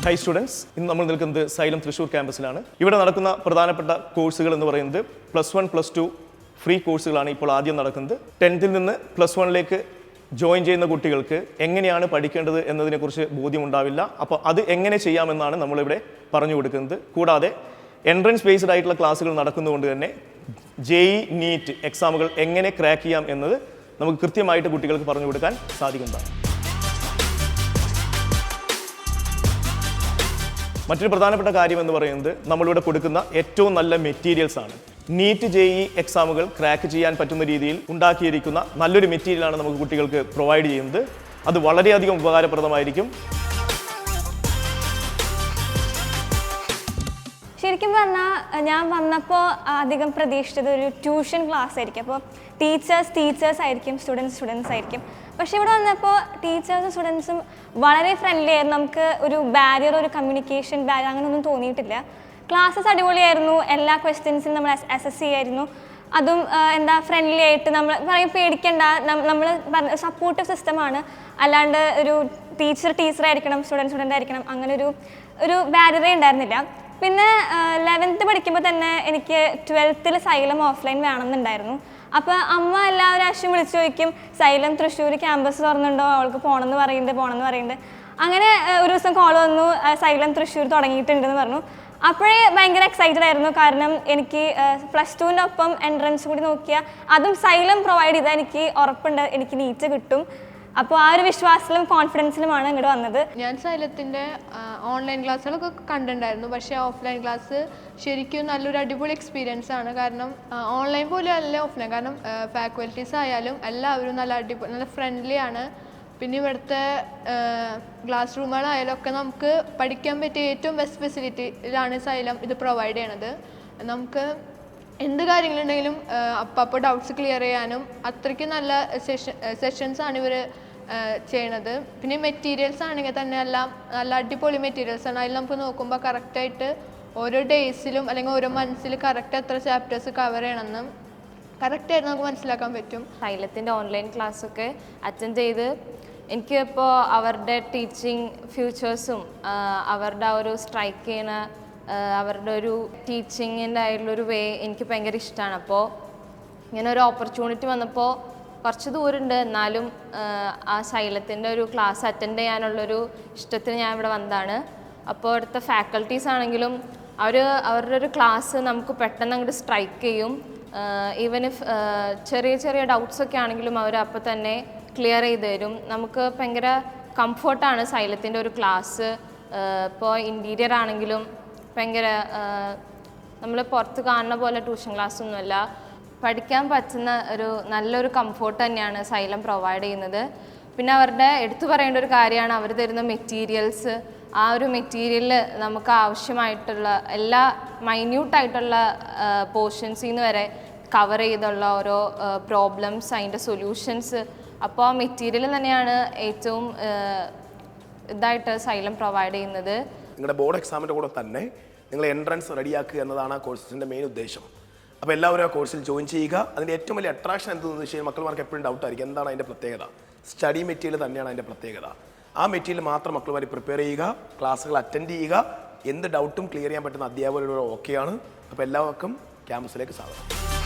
High students, ഇന്ന് നമ്മൾ നിൽക്കുന്നത് സൈലം തൃശ്ശൂർ ക്യാമ്പസിലാണ്. ഇവിടെ നടക്കുന്ന പ്രധാനപ്പെട്ട കോഴ്സുകൾ എന്ന് പറയുന്നത് +1, +2 ഫ്രീ കോഴ്സുകളാണ് ഇപ്പോൾ ആദ്യം നടക്കുന്നത്. 10th നിന്ന് +1ലേക്ക് ജോയിൻ ചെയ്യുന്ന കുട്ടികൾക്ക് എങ്ങനെയാണ് പഠിക്കേണ്ടത് എന്നതിനെക്കുറിച്ച് ബോധ്യമുണ്ടാവില്ല. അപ്പോൾ അത് എങ്ങനെ ചെയ്യാമെന്നാണ് നമ്മളിവിടെ പറഞ്ഞു കൊടുക്കുന്നത്. കൂടാതെ എൻട്രൻസ് ബേസ്ഡ് ആയിട്ടുള്ള ക്ലാസ്സുകൾ നടക്കുന്നതുകൊണ്ട് തന്നെ JEE നീറ്റ് എക്സാമുകൾ എങ്ങനെ ക്രാക്ക് ചെയ്യാം എന്നത് നമുക്ക് കൃത്യമായിട്ട് കുട്ടികൾക്ക് പറഞ്ഞു കൊടുക്കാൻ സാധിക്കുന്നതാണ്. മറ്റൊരു പ്രധാനപ്പെട്ട കാര്യം എന്ന് പറയുന്നത് നമ്മളിവിടെ കൊടുക്കുന്ന ഏറ്റവും നല്ല മെറ്റീരിയൽസ് ആണ്. നീറ്റ് JEE എക്സാമുകൾ ക്രാക്ക് ചെയ്യാൻ പറ്റുന്ന രീതിയിൽ ഉണ്ടാക്കിയിരിക്കുന്ന നല്ലൊരു മെറ്റീരിയലാണ് നമുക്ക് കുട്ടികൾക്ക് പ്രൊവൈഡ് ചെയ്യുന്നത്. അത് വളരെയധികം ഉപകാരപ്രദമായിരിക്കും. ശരിക്കും പറഞ്ഞാൽ ഞാൻ വന്നപ്പോൾ അധികം പ്രതീക്ഷിച്ചത് ഒരു ട്യൂഷൻ ക്ലാസ് ആയിരിക്കും. അപ്പോൾ ടീച്ചേഴ്സ് ആയിരിക്കും, സ്റ്റുഡൻസ് ആയിരിക്കും. പക്ഷെ ഇവിടെ വന്നപ്പോൾ ടീച്ചേഴ്സും സ്റ്റുഡൻസും വളരെ ഫ്രണ്ട്ലി ആയിരുന്നു. നമുക്ക് ഒരു ബാരിയർ, ഒരു കമ്മ്യൂണിക്കേഷൻ ബാരിയർ അങ്ങനെയൊന്നും തോന്നിയിട്ടില്ല. ക്ലാസ്സസ് അടിപൊളിയായിരുന്നു. എല്ലാ ക്വസ്റ്റ്യൻസും നമ്മൾ അസസ് ചെയ്യായിരുന്നു. അതും ഫ്രണ്ട്ലി ആയിട്ട് നമ്മൾ പറയും പേടിക്കേണ്ട, നമ്മൾ സപ്പോർട്ടീവ് സിസ്റ്റമാണ്. അല്ലാണ്ട് ഒരു ടീച്ചറായിരിക്കണം, സ്റ്റുഡൻ്റ് ആയിരിക്കണം, അങ്ങനെ ഒരു ബാരിയറേ ഉണ്ടായിരുന്നില്ല. പിന്നെ 11th പഠിക്കുമ്പോൾ തന്നെ എനിക്ക് 12th സൈലം ഓഫ്ലൈൻ വേണമെന്നുണ്ടായിരുന്നു. അപ്പോൾ അമ്മ എല്ലാ പ്രാവശ്യം വിളിച്ചു ചോദിക്കും, സൈലം തൃശ്ശൂർ ക്യാമ്പസ് തുറന്നുണ്ടോ, അവൾക്ക് പോകണമെന്ന് പറയുന്നുണ്ട്. അങ്ങനെ ഒരു ദിവസം കോൾ വന്നു, സൈലം തൃശ്ശൂർ തുടങ്ങിയിട്ടുണ്ടെന്ന് പറഞ്ഞു. അപ്പോഴേ ഭയങ്കര എക്സൈറ്റഡ് ആയിരുന്നു. കാരണം എനിക്ക് +2ൻ്റെ ഒപ്പം എൻട്രൻസ് കൂടി നോക്കിയാൽ അതും സൈലം പ്രൊവൈഡ് ചെയ്താൽ എനിക്ക് ഉറപ്പുണ്ട് എനിക്ക് നീറ്റ് കിട്ടും. അപ്പോൾ ആ ഒരു വിശ്വാസത്തിലും കോൺഫിഡൻസിലുമാണ് ഇങ്ങോട്ട് വന്നത്. ഞാൻ സൈലത്തിൻ്റെ ഓൺലൈൻ ക്ലാസ്സുകളൊക്കെ കണ്ടിട്ടുണ്ടായിരുന്നു. പക്ഷേ ഓഫ്ലൈൻ ക്ലാസ് ശരിക്കും നല്ലൊരു അടിപൊളി എക്സ്പീരിയൻസ് ആണ്. കാരണം ഓൺലൈൻ പോലും അല്ല ഓഫ്ലൈൻ, കാരണം ഫാക്കൽറ്റീസ് ആയാലും എല്ലാവരും നല്ല ഫ്രണ്ട്ലി ആണ്. പിന്നെ ഇവിടുത്തെ ക്ലാസ് റൂമുകളായാലും ഒക്കെ നമുക്ക് പഠിക്കാൻ പറ്റിയ ഏറ്റവും ബെസ്റ്റ് ഫെസിലിറ്റിയിലാണ് സൈലം ഇത് പ്രൊവൈഡ് ചെയ്യണത്. നമുക്ക് എന്ത് കാര്യങ്ങളുണ്ടെങ്കിലും അപ്പോൾ ഡൗട്ട്സ് ക്ലിയർ ചെയ്യാനും അത്രയ്ക്ക് നല്ല സെഷൻസ് ആണ് ഇവർ ചെയ്യണത്. പിന്നെ മെറ്റീരിയൽസ് ആണെങ്കിൽ തന്നെ എല്ലാം നല്ല അടിപൊളി മെറ്റീരിയൽസ് ആണ്. അതിൽ നമുക്ക് നോക്കുമ്പോൾ കറക്റ്റായിട്ട് ഓരോ ഡേയ്സിലും അല്ലെങ്കിൽ ഓരോ മന്ത്സിൽ കറക്റ്റ് എത്ര ചാപ്റ്റേഴ്സ് കവർ ചെയ്യണമെന്നും കറക്റ്റായിട്ട് നമുക്ക് മനസ്സിലാക്കാൻ പറ്റും. സൈലത്തിൻ്റെ ഓൺലൈൻ ക്ലാസ്സൊക്കെ അറ്റൻഡ് ചെയ്ത് എനിക്കിപ്പോൾ അവരുടെ ടീച്ചിങ് ഫ്യൂച്ചേഴ്സും അവരുടെ ആ ഒരു സ്ട്രൈക്ക് ചെയ്യുന്ന അവരുടെ ഒരു ടീച്ചിങ്ങിൻ്റെ ആയിട്ടുള്ളൊരു വേ എനിക്ക് ഭയങ്കര ഇഷ്ടമാണ്. അപ്പോൾ ഇങ്ങനെ ഒരു ഓപ്പർച്യൂണിറ്റി വന്നപ്പോൾ കുറച്ച് ദൂരമുണ്ട്, എന്നാലും ആ സൈലത്തിൻ്റെ ഒരു ക്ലാസ് അറ്റൻഡ് ചെയ്യാനുള്ളൊരു ഇഷ്ടത്തിന് ഞാൻ ഇവിടെ വന്നതാണ്. അപ്പോൾ ഇവിടുത്തെ ഫാക്കൽറ്റീസ് ആണെങ്കിലും അവരുടെ ഒരു ക്ലാസ് നമുക്ക് പെട്ടെന്ന് അങ്ങോട്ട് സ്ട്രൈക്ക് ചെയ്യും. ഈവൻ ഇഫ് ചെറിയ ഡൗട്ട്സൊക്കെ ആണെങ്കിലും അവർ അപ്പോൾ തന്നെ ക്ലിയർ ചെയ്ത് തരും. നമുക്ക് ഭയങ്കര കംഫർട്ടാണ് സൈലത്തിൻ്റെ ഒരു ക്ലാസ്. ഇപ്പോൾ ഇൻറ്റീരിയർ ആണെങ്കിലും ഭയങ്കര നമ്മൾ പുറത്ത് കാണുന്ന പോലെ ട്യൂഷൻ ക്ലാസ്സൊന്നുമല്ല. പഠിക്കാൻ പറ്റുന്ന നല്ലൊരു കംഫോർട്ട് തന്നെയാണ് സൈലം പ്രൊവൈഡ് ചെയ്യുന്നത്. പിന്നെ അവരുടെ എടുത്തു പറയേണ്ട ഒരു കാര്യമാണ് അവർ തരുന്ന മെറ്റീരിയൽസ്. ആ ഒരു മെറ്റീരിയലിൽ നമുക്ക് ആവശ്യമായിട്ടുള്ള എല്ലാ മൈന്യൂട്ടായിട്ടുള്ള പോർഷൻസിൽ നിന്ന് വരെ കവർ ചെയ്തുള്ള ഓരോ പ്രോബ്ലംസ്, അതിൻ്റെ സൊല്യൂഷൻസ്. അപ്പോൾ ആ മെറ്റീരിയൽ തന്നെയാണ് ഏറ്റവും ഇതായിട്ട് സൈലം പ്രൊവൈഡ് ചെയ്യുന്നത്. നിങ്ങളുടെ ബോർഡ് എക്സാമിൻ്റെ കൂടെ തന്നെ നിങ്ങൾ എൻട്രൻസ് റെഡിയാക്കുക എന്നതാണ് ആ കോഴ്സിൻ്റെ മെയിൻ ഉദ്ദേശം. അപ്പോൾ എല്ലാവരും ആ കോഴ്സിൽ ജോയിൻ ചെയ്യുക. അതിൻ്റെ ഏറ്റവും വലിയ അട്രാക്ഷൻ എന്തെന്ന് വെച്ച് കഴിഞ്ഞാൽ മക്കൾമാർക്ക് എപ്പോഴും ഡൗട്ട് ആയിരിക്കും, എന്താണ് അതിൻ്റെ പ്രത്യേകത. സ്റ്റഡി മെറ്റീരിയൽ തന്നെയാണ് അതിൻ്റെ പ്രത്യേകത. ആ മെറ്റീരിയൽ മാത്രം മക്കൾമാർ പ്രിപ്പയർ ചെയ്യുക, ക്ലാസ്സുകൾ അറ്റൻഡ് ചെയ്യുക, എന്ത് ഡൗട്ടും ക്ലിയർ ചെയ്യാൻ പറ്റുന്ന അധ്യാപകരോട് ഓക്കെയാണ്. അപ്പോൾ എല്ലാവർക്കും ക്യാമ്പസിലേക്ക് സ്വാഗതം.